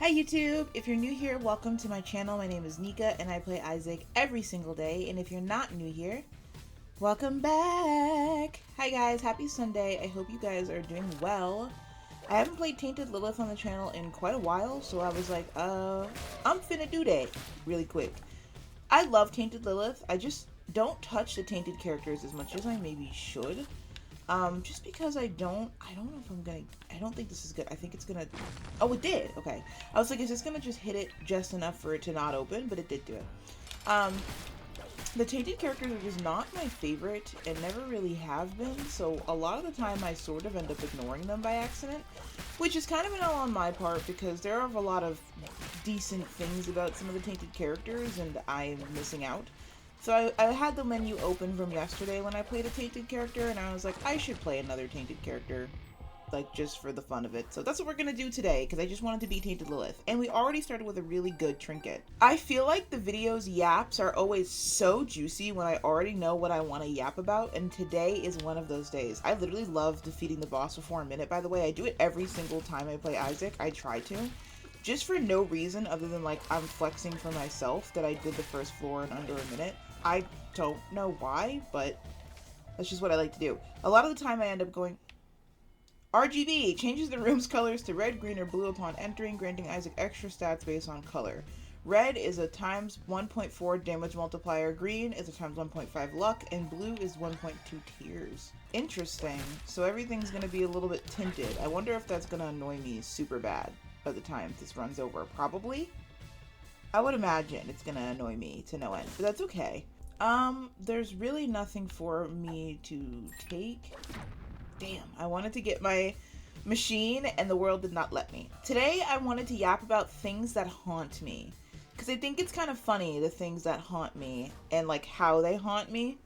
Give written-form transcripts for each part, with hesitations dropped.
Hi YouTube! If you're new here, welcome to my channel. My name is Nika and I play Isaac every single day. And if you're not new here, welcome back! Hi guys, happy Sunday. I hope you guys are doing well. I haven't played Tainted Lilith on the channel in quite a while, so I was like, I'm finna do that really quick. I love Tainted Lilith. I just don't touch the Tainted characters as much as I maybe should. Just because I don't know if I'm gonna, I don't think this is good. I think it's gonna, oh, it did, okay. I was like, is this gonna just hit it just enough for it to not open? But it did do it. The Tainted characters are just not my favorite and never really have been, so a lot of the time I sort of end up ignoring them by accident, which is kind of an L on my part because there are a lot of decent things about some of the Tainted characters and I'm missing out. So I had the menu open from yesterday when I played a Tainted character, and I was like, I should play another Tainted character, like, just for the fun of it. So that's what we're gonna do today, because I just wanted to be Tainted Lilith. And we already started with a really good trinket. I feel like the video's yaps are always so juicy when I already know what I want to yap about, and today is one of those days. I literally love defeating the boss before a minute, by the way. I do it every single time I play Isaac. I try to. Just for no reason other than, like, I'm flexing for myself that I did the first floor in under a minute. I don't know why, but that's just what I like to do. A lot of the time I end up going... RGB changes the room's colors to red, green, or blue upon entering, granting Isaac extra stats based on color. Red is a times 1.4 damage multiplier, green is a times 1.5 luck, and blue is 1.2 tears. Interesting. So everything's going to be a little bit tinted. I wonder if that's going to annoy me super bad by the time this runs over. Probably. I would imagine it's gonna annoy me to no end, but that's okay. There's really nothing for me to take. Damn, I wanted to get my machine and the world did not let me. Today I wanted to yap about things that haunt me, because I think it's kind of funny, the things that haunt me and like how they haunt me.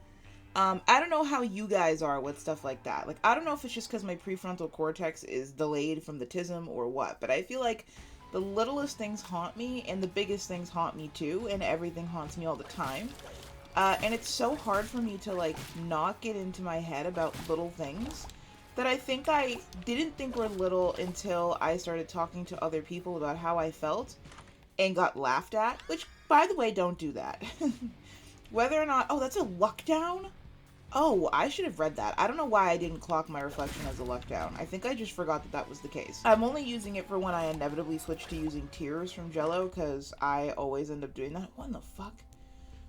I don't know how you guys are with stuff like that. Like, I don't know if it's just because my prefrontal cortex is delayed from the tism or what, but I feel like the littlest things haunt me, and the biggest things haunt me too, and everything haunts me all the time. And it's so hard for me to, like, not get into my head about little things that I think I didn't think were little until I started talking to other people about how I felt and got laughed at. Which, by the way, don't do that. Whether or not... Oh, that's a luck down? Oh, I should have read that. I don't know why I didn't clock my reflection as a luck down. I think I just forgot that that was the case. I'm only using it for when I inevitably switch to using tears from Jello, because I always end up doing that. What in the fuck?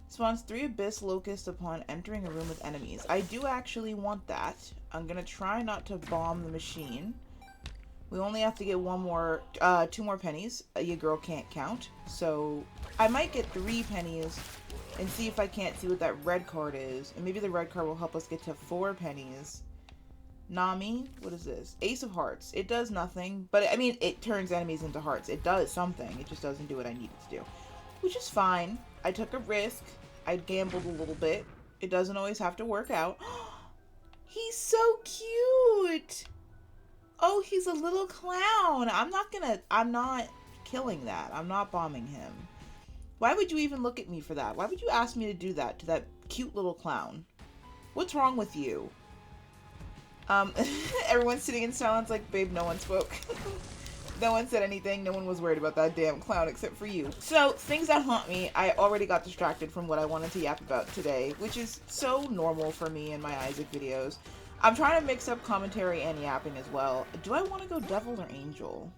Spawns 3 Abyss Locusts upon entering a room with enemies. I do actually want that. I'm gonna try not to bomb the machine. We only have to get 2 more pennies. Your girl can't count. So I might get 3 pennies and see if I can't see what that red card is. And maybe the red card will help us get to 4 pennies. Nami? What is this? Ace of Hearts. It does nothing. But, I mean, it turns enemies into hearts. It does something. It just doesn't do what I need it to do. Which is fine. I took a risk. I gambled a little bit. It doesn't always have to work out. He's so cute! Oh, he's a little clown. I'm not killing that. I'm not bombing him. Why would you even look at me for that? Why would you ask me to do that to that cute little clown? What's wrong with you? Everyone's sitting in silence like, babe, no one spoke. No one said anything. No one was worried about that damn clown except for you. So, things that haunt me, I already got distracted from what I wanted to yap about today, which is so normal for me in my Isaac videos. I'm trying to mix up commentary and yapping as well. Do I want to go devil or angel?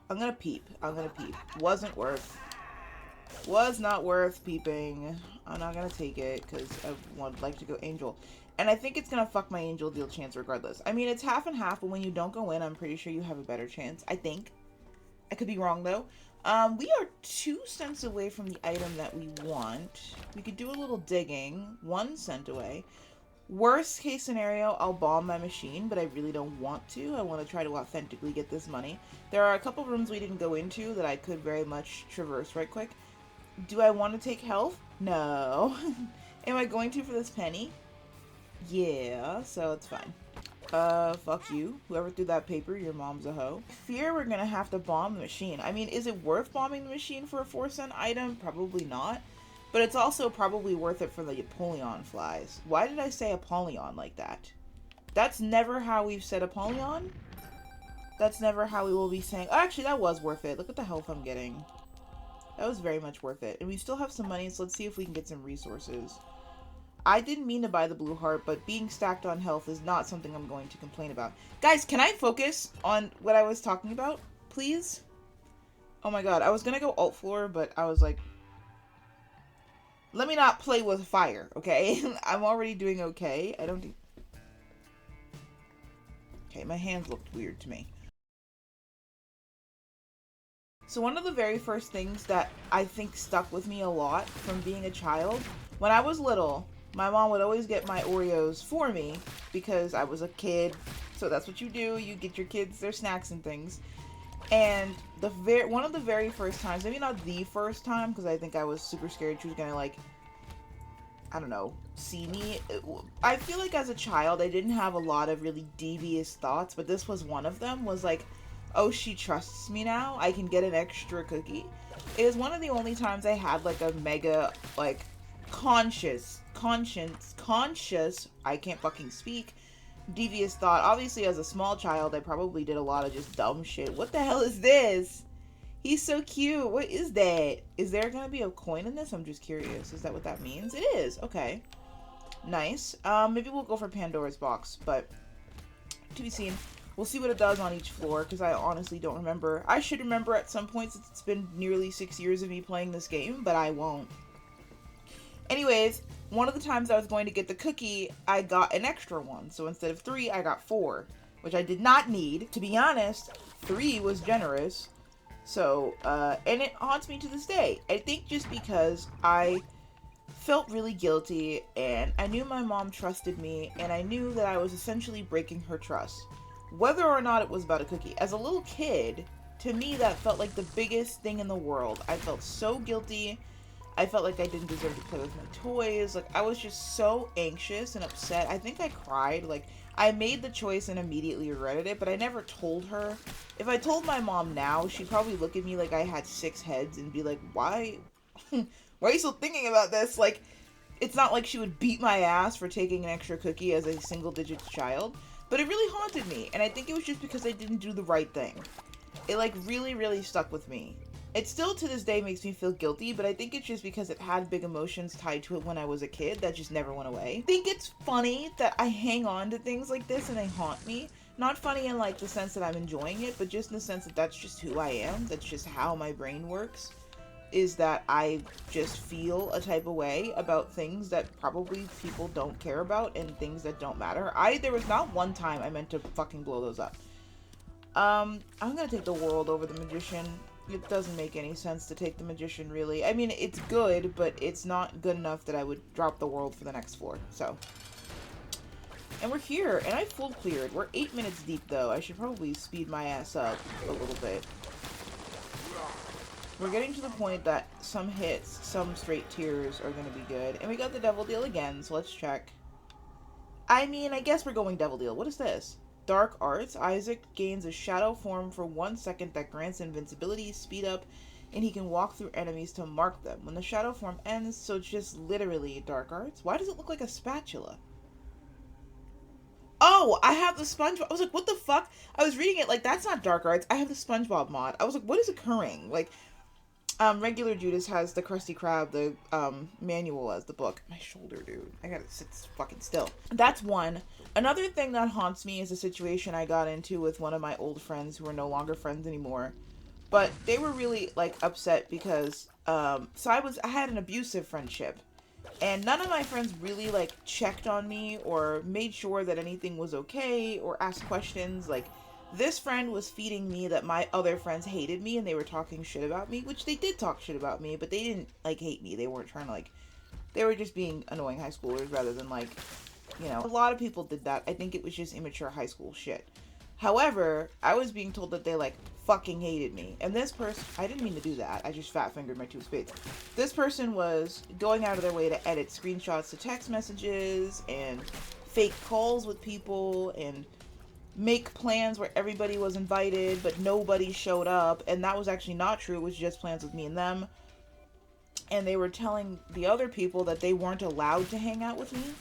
I'm gonna peep. I'm gonna peep. Wasn't worth. Was not worth peeping. I'm not gonna take it because I would like to go angel. And I think it's gonna fuck my angel deal chance regardless. I mean, it's half and half, but when you don't go in, I'm pretty sure you have a better chance. I think. I could be wrong though. We are 2 cents away from the item that we want. We could do a little digging. 1 cent away. Worst case scenario, I'll bomb my machine, but I really don't want to. I want to try to authentically get this money. There are a couple rooms we didn't go into that I could very much traverse right quick. Do I want to take health? No. Am I going to for this penny? Yeah, so it's fine. Fuck you. Whoever threw that paper, your mom's a hoe. Fear we're gonna have to bomb the machine. I mean, is it worth bombing the machine for a 4-cent item? Probably not. But it's also probably worth it for the Apollyon flies. Why did I say Apollyon like that? That's never how we've said Apollyon? That's never how we will be saying. Oh, actually, that was worth it. Look at the health I'm getting. That was very much worth it. And we still have some money, so let's see if we can get some resources. I didn't mean to buy the blue heart, but being stacked on health is not something I'm going to complain about. Guys, can I focus on what I was talking about, please? Oh my god, I was gonna go alt floor, but I was like, let me not play with fire, okay? I'm already doing okay. I don't do... Okay, my hands looked weird to me. So one of the very first things that I think stuck with me a lot from being a child, when I was little, my mom would always get my Oreos for me because I was a kid. So that's what you do. You get your kids their snacks and things. And one of the very first times, maybe not the first time, because I think I was super scared she was gonna, like, I don't know, see me. I feel like as a child, I didn't have a lot of really devious thoughts, but this was one of them, was like, oh, she trusts me now, I can get an extra cookie. It was one of the only times I had, like, a mega, like, conscious, I can't fucking speak, devious thought. Obviously, as a small child, I probably did a lot of just dumb shit. What the hell is this? He's so cute. What is that? Is there gonna be a coin in this? I'm just curious. Is that what that means? It is. Okay. Nice. Maybe we'll go for Pandora's box, but to be seen. We'll see what it does on each floor, because I honestly don't remember. I should remember at some point, since it's been nearly 6 years of me playing this game, but I won't. Anyways, one of the times I was going to get the cookie, I got an extra one. So instead of 3, I got 4, which I did not need. To be honest, 3 was generous. So, and it haunts me to this day. I think just because I felt really guilty, and I knew my mom trusted me, and I knew that I was essentially breaking her trust. Whether or not it was about a cookie. As a little kid, to me that felt like the biggest thing in the world. I felt so guilty. I felt like I didn't deserve to play with my toys. Like, I was just so anxious and upset. I think I cried. Like, I made the choice and immediately regretted it, but I never told her. If I told my mom now, she'd probably look at me like I had 6 heads and be like, why? Why are you still thinking about this? Like, it's not like she would beat my ass for taking an extra cookie as a single-digit child, but it really haunted me, and I think it was just because I didn't do the right thing. It, like, really, really stuck with me. It still, to this day, makes me feel guilty, but I think it's just because it had big emotions tied to it when I was a kid that just never went away. I think it's funny that I hang on to things like this and they haunt me. Not funny in, like, the sense that I'm enjoying it, but just in the sense that that's just who I am. That's just how my brain works. Is that I just feel a type of way about things that probably people don't care about and things that don't matter. There was not one time I meant to fucking blow those up. I'm gonna take the world over the magician. It doesn't make any sense to take the magician, really. I mean, it's good, but it's not good enough that I would drop the world for the next floor, so. And we're here, and I full cleared. We're 8 minutes deep, though. I should probably speed my ass up a little bit. We're getting to the point that some hits, some straight tears are going to be good. And we got the devil deal again, so let's check. I mean, I guess we're going devil deal. What is this? Dark Arts. Isaac gains a shadow form for 1 second that grants invincibility, speed up, and he can walk through enemies to mark them. When the shadow form ends, so it's just literally Dark Arts. Why does it look like a spatula? Oh, I have the SpongeBob. I was like, what the fuck? I was reading it like, that's not Dark Arts. I have the SpongeBob mod. I was like, what is occurring? Like, regular Judas has the Krusty Krab, the, manual as the book. My shoulder, dude. I gotta sit fucking still. That's one. Another thing that haunts me is a situation I got into with one of my old friends who are no longer friends anymore. But they were really, like, upset because, so I had an abusive friendship. And none of my friends really, like, checked on me or made sure that anything was okay or asked questions. Like, this friend was feeding me that my other friends hated me and they were talking shit about me, which they did talk shit about me, but they didn't, like, hate me. They weren't trying to, like, they were just being annoying high schoolers rather than, like, you know, a lot of people did that. I think it was just immature high school shit. However, I was being told that they, like, fucking hated me. And this person, I didn't mean to do that. I just fat fingered my 2 spades. This person was going out of their way to edit screenshots to text messages and fake calls with people and make plans where everybody was invited but nobody showed up. And that was actually not true. It was just plans with me and them. And they were telling the other people that they weren't allowed to hang out with me.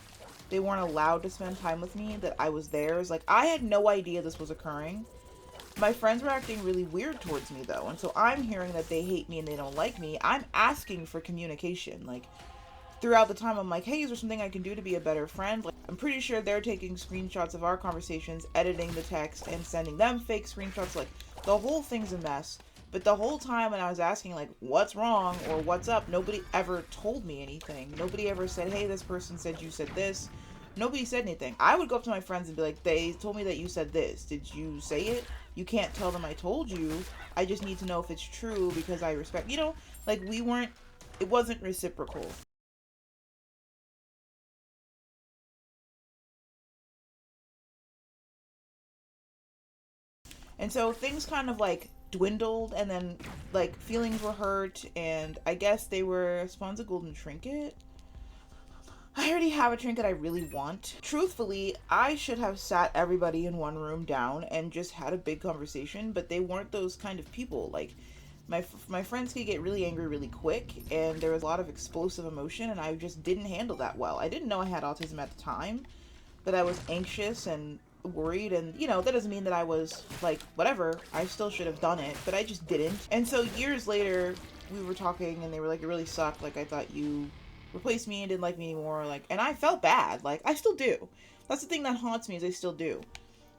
They weren't allowed to spend time with me, that I was theirs. Like, I had no idea this was occurring. My friends were acting really weird towards me though, and so I'm hearing that they hate me and they don't like me. I'm asking for communication. Like, throughout the time, I'm like, hey, is there something I can do to be a better friend? Like, I'm pretty sure they're taking screenshots of our conversations, editing the text, and sending them fake screenshots. Like, the whole thing's a mess. But the whole time when I was asking, like, what's wrong or what's up, nobody ever told me anything. Nobody ever said, hey, this person said you said this. Nobody said anything. I would go up to my friends and be like, they told me that you said this. Did you say it? You can't tell them I told you. I just need to know if it's true because I respect, you know, like, it wasn't reciprocal. And so things kind of like dwindled, and then like feelings were hurt, and I guess they were spawns a golden trinket. I already have a trinket I really want. Truthfully, I should have sat everybody in one room down and just had a big conversation, but they weren't those kind of people. Like, my friends could get really angry really quick, and there was a lot of explosive emotion, and I just didn't handle that well. I didn't know I had autism at the time, but I was anxious and worried, and you know, that doesn't mean that I was like, whatever, I still should have done it, but I just didn't. And so years later, we were talking, and they were like, it really sucked, like, I thought you replaced me and didn't like me anymore, like, and I felt bad, like, I still do. That's the thing that haunts me, is I still do.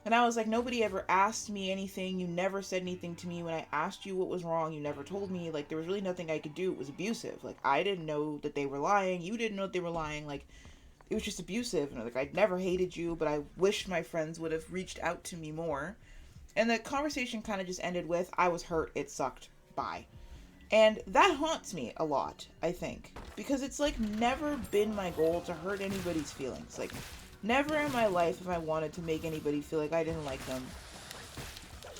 And I was like, nobody ever asked me anything, you never said anything to me when I asked you what was wrong, you never told me, like, there was really nothing I could do. It was abusive. Like, I didn't know that they were lying, you didn't know that they were lying, like, it was just abusive. And like, I'd never hated you, but I wished my friends would have reached out to me more. And the conversation kind of just ended with, I was hurt, it sucked, bye. And that haunts me a lot, I think, because it's like never been my goal to hurt anybody's feelings. Like, never in my life have I wanted to make anybody feel like I didn't like them.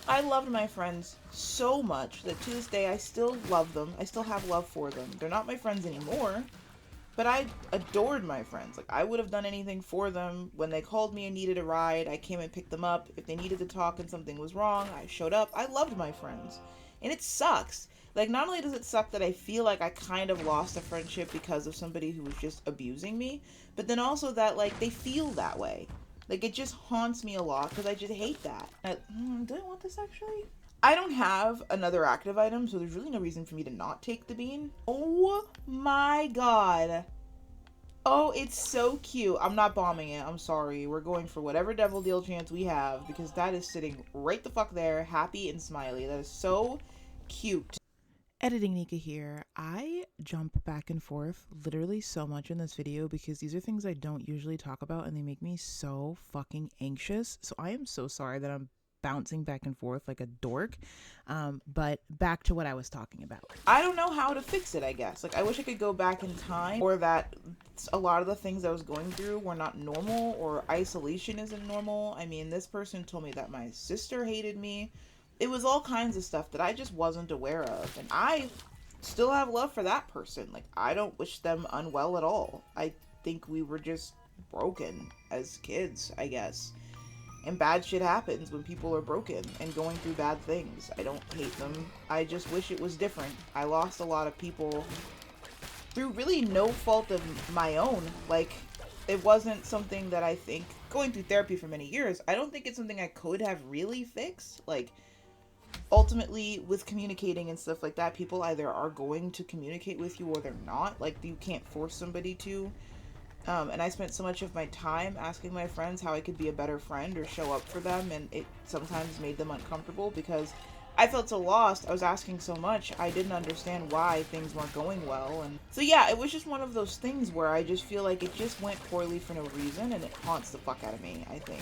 I loved my friends so much that to this day I still love them. I still have love for them. They're not my friends anymore, but I adored my friends. Like, I would have done anything for them. When they called me and needed a ride, I came and picked them up. If they needed to talk and something was wrong, I showed up. I loved my friends. And it sucks. Like, not only does it suck that I feel like I kind of lost a friendship because of somebody who was just abusing me, but then also that, like, they feel that way. Like, it just haunts me a lot because I just hate that. Do I want this actually? I don't have another active item, so there's really no reason for me to not take the bean. Oh my god. Oh, it's so cute. I'm not bombing it. I'm sorry. We're going for whatever devil deal chance we have because that is sitting right the fuck there, happy and smiley. That is so cute. Editing Nika here. I jump back and forth literally so much in this video because these are things I don't usually talk about and they make me so fucking anxious. So I am so sorry that I'm bouncing back and forth like a dork. But back to what I was talking about. I don't know how to fix it, I guess. Like, I wish I could go back in time, or that a lot of the things I was going through were not normal, or isolation isn't normal. I mean, this person told me that my sister hated me. It was all kinds of stuff that I just wasn't aware of. And I still have love for that person. Like, I don't wish them unwell at all. I think we were just broken as kids, I guess. And bad shit happens when people are broken and going through bad things. I don't hate them. I just wish it was different. I lost a lot of people through really no fault of my own. Like, it wasn't something that I think, going through therapy for many years, I don't think it's something I could have really fixed. Like, ultimately, with communicating and stuff like that, people either are going to communicate with you or they're not. Like, you can't force somebody to. And I spent so much of my time asking my friends how I could be a better friend or show up for them, and it sometimes made them uncomfortable because I felt so lost. I was asking so much, I didn't understand why things weren't going well. And so yeah, it was just one of those things where I just feel like it just went poorly for no reason, and it haunts the fuck out of me, I think.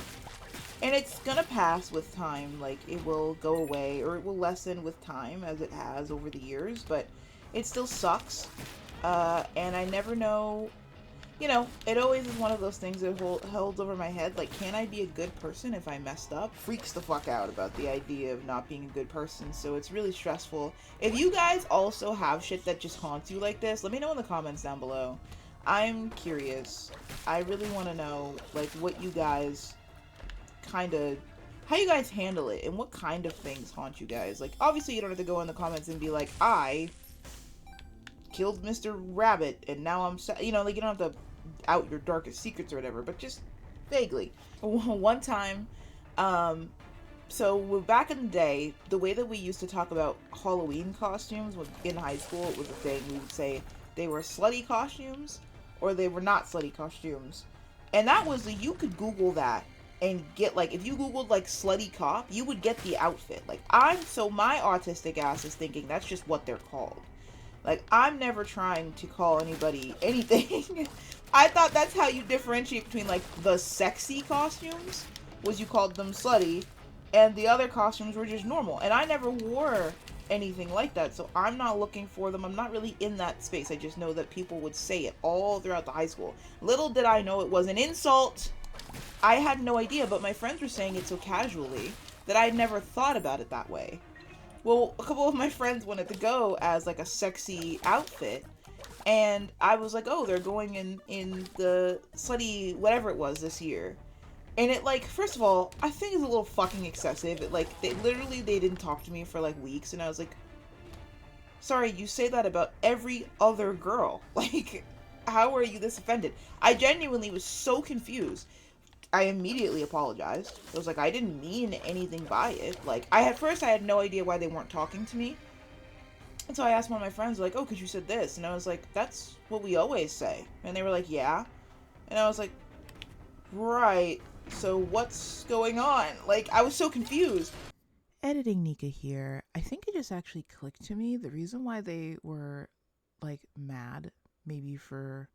And it's gonna pass with time. Like, it will go away, or it will lessen with time, as it has over the years, but it still sucks. And I never know, you know, it always is one of those things that holds over my head. Like, can I be a good person if I messed up? Freaks the fuck out about the idea of not being a good person, so it's really stressful. If you guys also have shit that just haunts you like this, let me know in the comments down below. I'm curious. I really want to know, like, what you guys how you guys handle it, and what kind of things haunt you guys. Like, obviously you don't have to go in the comments and be like, I killed Mr. Rabbit and now I'm you know, like, you don't have to out your darkest secrets or whatever, but just vaguely. One time, So back in the day, the way that we used to talk about Halloween costumes was in high school. It was a thing. We would say they were slutty costumes or they were not slutty costumes. And that was, you could Google that and get, like, if you Googled, like, slutty cop, you would get the outfit. Like, so my autistic ass is thinking that's just what they're called. Like, I'm never trying to call anybody anything. I thought that's how you differentiate between, like, the sexy costumes, was you called them slutty, and the other costumes were just normal. And I never wore anything like that, so I'm not looking for them. I'm not really in that space. I just know that people would say it all throughout the high school. Little did I know it was an insult. I had no idea, but my friends were saying it so casually that I never thought about it that way. Well, a couple of my friends wanted to go as, like, a sexy outfit, and I was like, oh, they're going in the slutty whatever it was this year. And it, like, first of all, I think it's a little fucking excessive. It, like, they didn't talk to me for, like, weeks, and I was like, sorry, you say that about every other girl. Like, how are you this offended? I genuinely was so confused. I immediately apologized. I was like, I didn't mean anything by it. Like, I had no idea why they weren't talking to me. And so I asked one of my friends, like, oh, because you said this. And I was like, that's what we always say. And they were like, yeah. And I was like, right. So what's going on? Like, I was so confused. Editing Nika here. I think it just actually clicked to me. The reason why they were, like, mad, maybe for,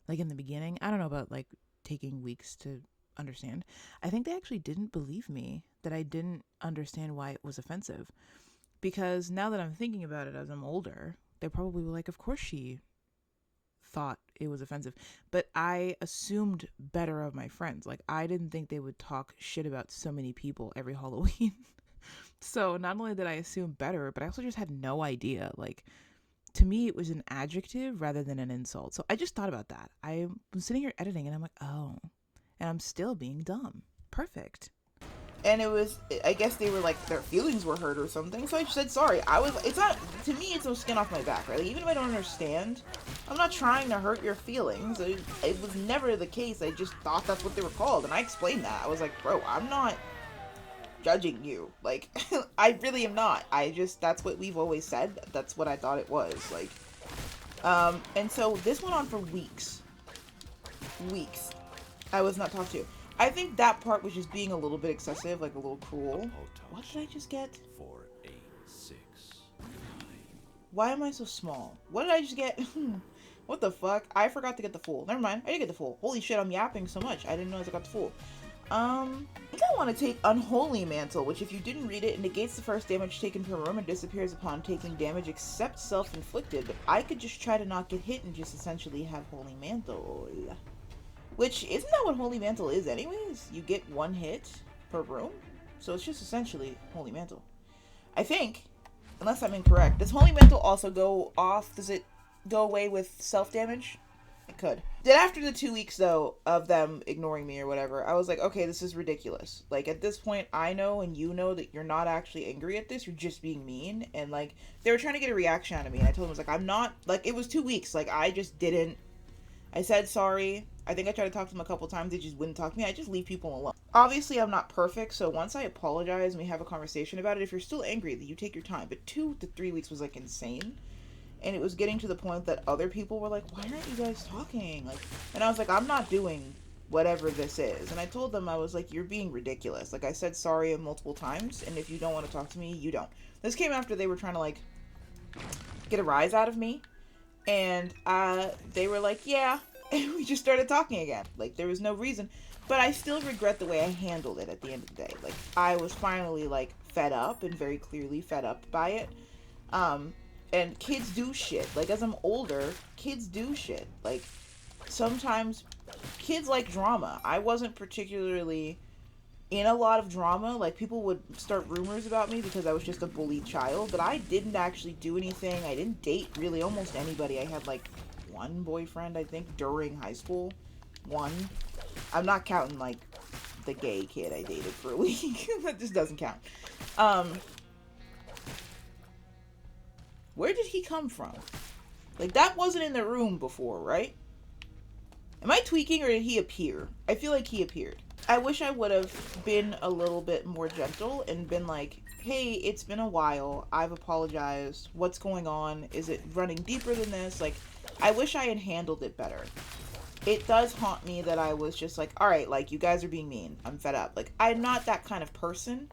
like, in the beginning, I don't know about, like, taking weeks to understand. I think they actually didn't believe me, that I didn't understand why it was offensive. Because now that I'm thinking about it as I'm older, they probably were like, of course she thought it was offensive. But I assumed better of my friends. Like, I didn't think they would talk shit about so many people every Halloween. So not only did I assume better, but I also just had no idea. Like, to me, it was an adjective rather than an insult. So I just thought about that. I was sitting here editing and I'm like, oh, and I'm still being dumb. Perfect. And it was, I guess they were like, their feelings were hurt or something. So I just said sorry. It's not, to me, it's no skin off my back, right? Like, even if I don't understand, I'm not trying to hurt your feelings. It was never the case. I just thought that's what they were called. And I explained that. I was like, bro, I'm not judging you. Like, I really am not. That's what we've always said. That's what I thought it was. Like, and so this went on for weeks. I was not talked to. I think that part was just being a little bit excessive, like a little cruel. What did I just get? 4, 8, 6, 9. Why am I so small? What did I just get? What the fuck? I forgot to get the full. Never mind. I did get the full. Holy shit, I'm yapping so much. I didn't know I got the full. I think I want to take Unholy Mantle, which if you didn't read it, negates the first damage taken per room and disappears upon taking damage except self-inflicted. But I could just try to not get hit and just essentially have Holy Mantle. Which, isn't that what Holy Mantle is anyways? You get 1 hit per room? So it's just essentially Holy Mantle. I think, unless I'm incorrect, does Holy Mantle also go off? Does it go away with self-damage? It could. Then after the 2 weeks, though, of them ignoring me or whatever, I was like, okay, this is ridiculous. Like, at this point, I know and you know that you're not actually angry at this. You're just being mean. And, like, they were trying to get a reaction out of me. And I told them, I was like, I'm not, like, it was 2 weeks. Like, I just didn't. I said sorry. I think I tried to talk to them a couple times. They just wouldn't talk to me. I just leave people alone. Obviously, I'm not perfect. So once I apologize and we have a conversation about it, if you're still angry, you take your time. But 2 to 3 weeks was, like, insane. And it was getting to the point that other people were like, why aren't you guys talking? Like, and I was like, I'm not doing whatever this is. And I told them, I was like, you're being ridiculous. Like, I said sorry multiple times, and if you don't want to talk to me, you don't. This came after they were trying to, like, get a rise out of me. And they were like, yeah. And we just started talking again. Like, there was no reason. But I still regret the way I handled it at the end of the day. Like, I was finally, like, fed up, and very clearly fed up by it. And kids do shit. Like, as I'm older, kids do shit. Like, sometimes kids like drama. I wasn't particularly in a lot of drama. Like, people would start rumors about me because I was just a bullied child. But I didn't actually do anything. I didn't date really almost anybody. I had, like, 1 boyfriend, I think, during high school. 1. I'm not counting, like, the gay kid I dated for a week. That just doesn't count. Where did he come from? Like, that wasn't in the room before, right? Am I tweaking or did he appear? I feel like he appeared. I wish I would have been a little bit more gentle and been like, hey, it's been a while. I've apologized. What's going on? Is it running deeper than this? Like, I wish I had handled it better. It does haunt me that I was just like, all right, like, you guys are being mean. I'm fed up. Like, I'm not that kind of person.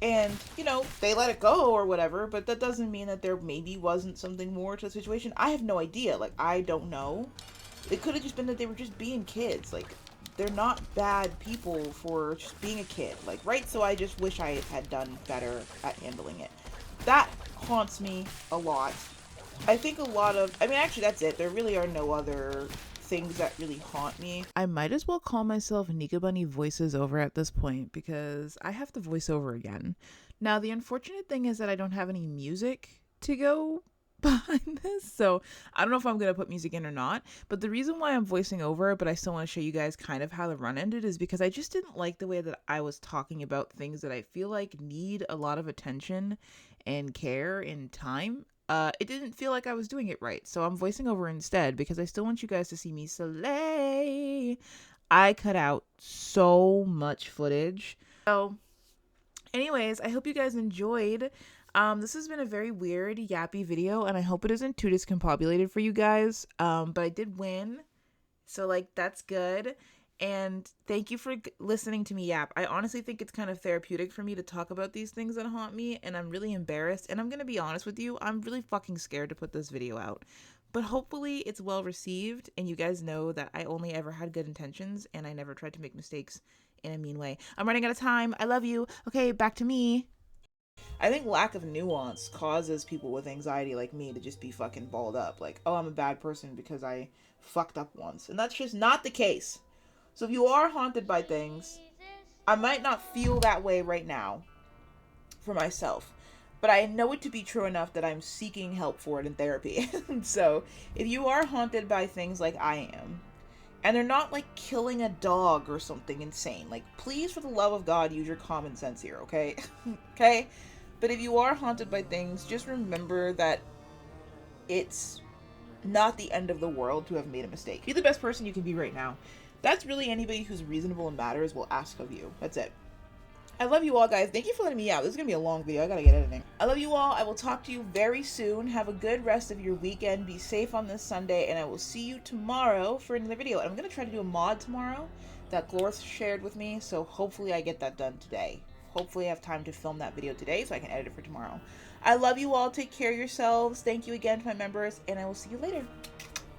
And, you know, they let it go or whatever, but that doesn't mean that there maybe wasn't something more to the situation. I have no idea. Like, I don't know. It could have just been that they were just being kids. Like, they're not bad people for just being a kid. Like, right? So I just wish I had done better at handling it. That haunts me a lot. I think a lot of, I mean, actually, that's it. There really are no other things that really haunt me. I might as well call myself Nika Bunny Voices Over at this point because I have to voice over again. Now, the unfortunate thing is that I don't have any music to go behind this, so I don't know if I'm gonna put music in or not. But the reason why I'm voicing over, but I still want to show you guys kind of how the run ended, is because I just didn't like the way that I was talking about things that I feel like need a lot of attention and care and time. It didn't feel like I was doing it right, so I'm voicing over instead because I still want you guys to see me slay. I cut out so much footage. So, anyways, I hope you guys enjoyed. This has been a very weird, yappy video, and I hope it isn't too discombobulated for you guys. But I did win, so, like, that's good. And thank you for listening to me yap. I honestly think it's kind of therapeutic for me to talk about these things that haunt me, and I'm really embarrassed. And I'm gonna be honest with you, I'm really fucking scared to put this video out. But hopefully it's well received, and you guys know that I only ever had good intentions, and I never tried to make mistakes in a mean way. I'm running out of time. I love you. Okay, back to me. I think lack of nuance causes people with anxiety like me to just be fucking balled up. Like, oh, I'm a bad person because I fucked up once. And that's just not the case. So if you are haunted by things, I might not feel that way right now for myself, but I know it to be true enough that I'm seeking help for it in therapy. So if you are haunted by things like I am, and they're not like killing a dog or something insane, like, please, for the love of God, use your common sense here, okay? Okay? But if you are haunted by things, just remember that it's not the end of the world to have made a mistake. Be the best person you can be right now. That's really anybody who's reasonable and matters will ask of you. That's it. I love you all, guys. Thank you for letting me out. This is going to be a long video. I got to get editing. I love you all. I will talk to you very soon. Have a good rest of your weekend. Be safe on this Sunday, and I will see you tomorrow for another video. And I'm going to try to do a mod tomorrow that Glorth shared with me, so hopefully I get that done today. Hopefully I have time to film that video today so I can edit it for tomorrow. I love you all. Take care of yourselves. Thank you again to my members, and I will see you later.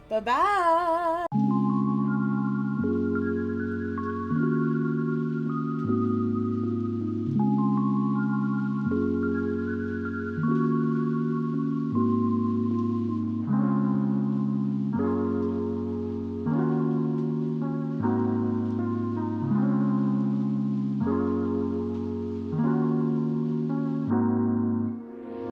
Bye-bye.